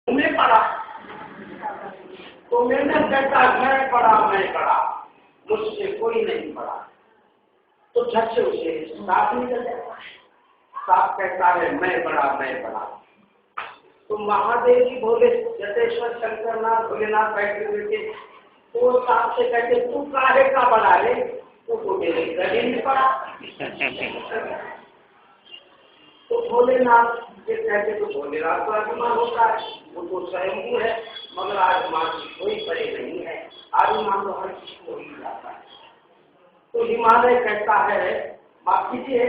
मैं पढ़ा तो मैंने कहता मैं पढ़ा, मुझसे कोई नहीं पढ़ा। तो झट से उसे साफ निकल जाता है, साफ कहता है मैं पढ़ा। तो महादेव जी बोले, जटेश्वर शंकरनाथ भोलेनाथ बैठे हुए थे, तो साहब से कहते तू काहे का बड़ा रे? तो मेरे गले में पड़ा। तो भोलेनाथ के कहते तो भोलेनाथ का अभिमान होता है, वो तो स्वयं है, मगर अभिमान कोई बड़े नहीं है, अभिमान तो हर किसी को ही जाता है। तो हिमालय कहता है माफ कीजिए,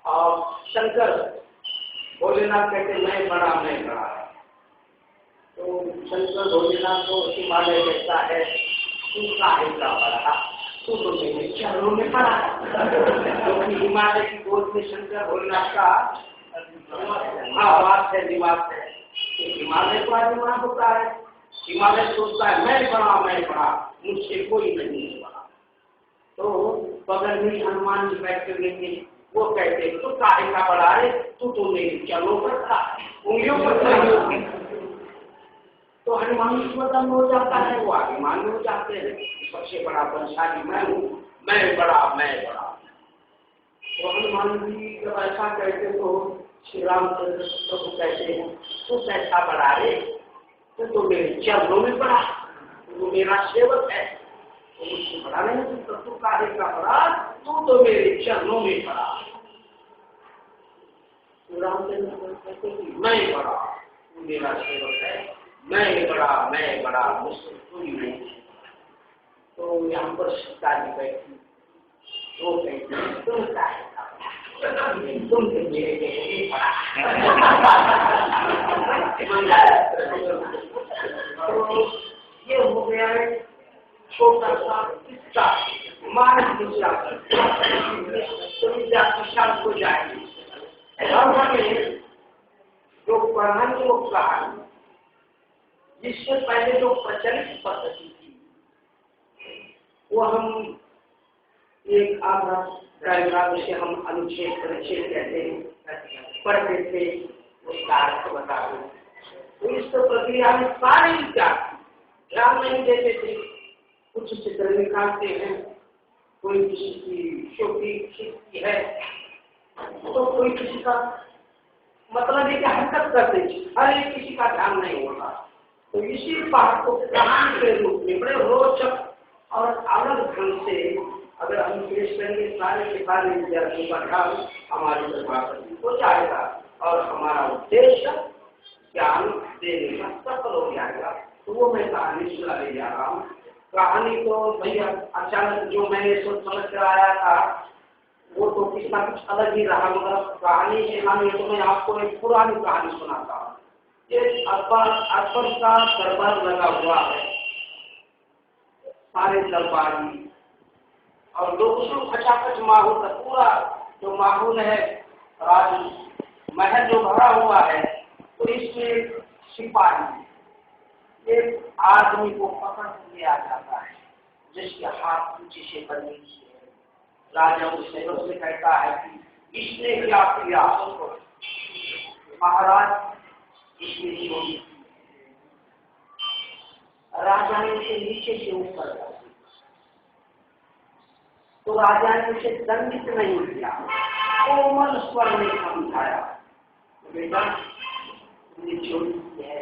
और शंकर भोलेनाथ कहते मैं बड़ा। तो शंकर भोलेनाथ को हिमालय कहता है तू काहे का बड़ा? तू तो मेरे चरणों में पड़ा। क्योंकि हिमालय की गोद में शंकर भोलेनाथ का वास है, निवास है। तो हिमालय को अभिमान होता है, हिमालय सोचता है मैं बड़ा, मुझसे कोई नहीं बड़ा। तो बगल में हनुमान जी बैठे हुए थे, वो कहते तो काहे का बड़ा है? तू तो मेरे चरणों पर था, उंगलियों पर खड़ी। तो हनुमान जी बदन हो जाता है, वो अभिमान में हो जाते हैं, सबसे बड़ा बलशाली मैं हूँ, मैं बड़ा। तो हनुमान जी जब ऐसा कहते तो श्री रामचंद्र प्रभु कहते हैं तू कैसा बड़ा रे? तो मेरे चरणों में पड़ा, वो मेरा सेवक है, तो मुझसे बड़ा नहीं, तू काहे का बड़ा? तू तो मेरे चरणों में पड़ा। श्री रामचंद्र कहते मैं बड़ा, तू मेरा सेवक है, मैं बड़ा, मुझसे कोई नहीं। तो यहाँ पर सीता जी बैठी, वो कहती तुम काहे का बड़ा? तुम तो मेरे लिए बड़ा। तो ये हो गया है छोटा सा किस्सा, मानसिक शाम को जाएगी। और हमें जो कहानी वो कहानी जिससे पहले जो प्रचलित पद्धति थी, वो हम एक आधा पैराग्राफ से हम अनुच्छेद परिच्छेद कहते हैं पढ़ते थे, उसका अर्थ बता दो। तो इस प्रक्रिया में सारे विद्यार्थी ध्यान नहीं देते थे, कुछ चित्र निकालते हैं, कोई किसी की शोकी खींचती है, तो कोई किसी का मतलब है कि हरकत करते थे, हर एक किसी का ध्यान नहीं होता। तो इसी बात को कहानी के रूप में बड़े रोचक और अलग ढंग से अगर हम पेश करेंगे, सारे के सारे विद्यार्थियों का ध्यान हमारी दरबार हो जाएगा और हमारा उद्देश्य ज्ञान देने का सफल हो जाएगा। तो वो मैं कहानी सुनाने जा रहा हूँ। कहानी तो भैया अचानक जो मैंने सोच समझ कर आया था वो तो कितना कुछ अलग ही रहा, मगर कहानी सुनाने तो मैं आपको एक पुरानी कहानी सुनाता हूँ। ये अकबर का दरबार लगा हुआ है, सारे दरबारी और लोगों से खचाखच माहौल का पूरा जो माहौल है, राज महल जो भरा हुआ है, तो इसमें सिपाही एक आदमी को पकड़ के आ जाता है जिसके हाथ पीछे से बंधी है। राजा उससे कहता है कि इसने क्या किया? महाराज इसने चोरी की। राजा ने उसे नीचे से ऊपर कर, तो राजा ने उसे दंडित नहीं किया, कोमल स्वर में समझाया, बेटा तुमने चोरी की है,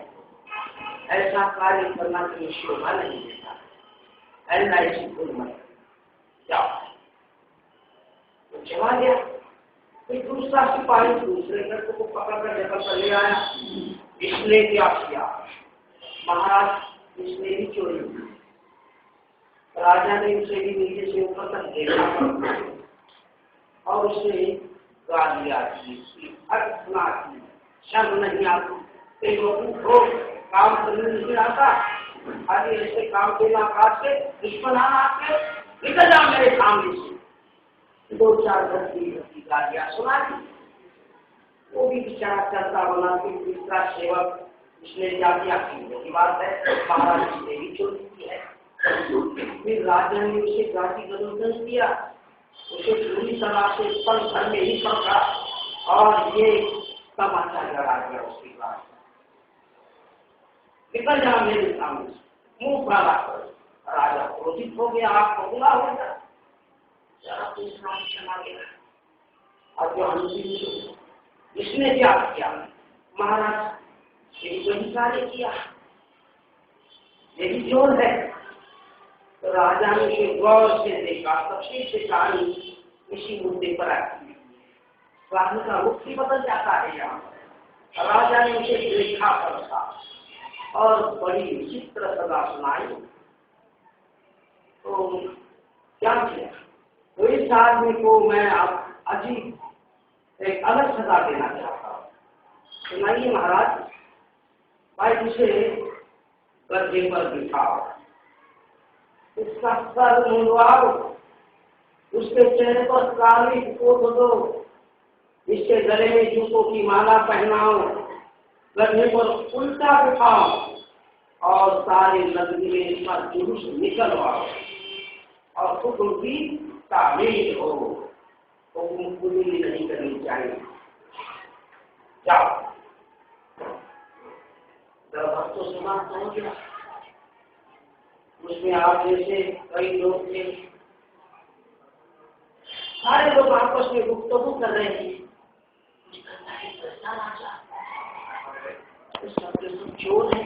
ऐसा कार्य करना तुम्हें शोभा नहीं देता, ऐसी भूल मत जाओ। तो चला गया। फिर दूसरा सिपाही दूसरे लड़के को पकड़ कर जगह पर ले आया। इसने क्या किया? महाराज इसने भी चोरी की। राजा ने उसे भी नीचे से ऊपर तक देखा और उसे गालियां दी, अर्चना की, शर्म नहीं आती, हो काम करने नहीं आता, अरे ऐसे काम देना काट के दुश्मन आपके निकल जाओ मेरे सामने से। दो चार घर की गालियां सुना दी। वो भी बेचारा चलता बना के दूसरा सेवक उसने जातियां की बात है, महाराज ने भी चोरी की है। फिर राजा ने उसे गाती गदोदन किया, उसे पूरी तरह से पल भर में ही पकड़ा और ये तमाचा लगा दिया उसके बाद। निकल जाओ मेरे सामने से। मुंह काला कर। राजा क्रोधित हो गया, आप बगुला हो गया, जरा तो इस्लाम चला गया। और जो अंतिम इसने क्या किया? महाराज यही वही कार्य किया, यही जोर है। तो राजा ने उसे गौर से देखा, सबसे से कहानी इसी मुद्दे पर आती है। कहानी का रुख ही बदल जाता है। यहाँ राजा ने उसे देखा करता और बड़ी विचित्र सजा सुनाई। तो क्या किया? तो इस आदमी को मैं अब अजीब एक अलग सजा देना चाहता हूँ। सुनाइए महाराज। भाई उसे गड्ढे पर बिठाओ, उसका सर मुंडवाओ, उसके चेहरे पर काली पोत दो, इसके गले में जूतों की माला पहनाओ, गड्ढे पर उल्टा बिठाओ और सारे नदी में इसका जुलूस निकलवाओ और हुक्म की तामीर हो। हुक्म पूरी नहीं करनी चाहिए। जाओ। जब भक्तों समाज पहुंच गया, उसमें आप जैसे कई लोग थे, सारे लोग आपस में गुफ्तगू कर रहे हैं। चोर है।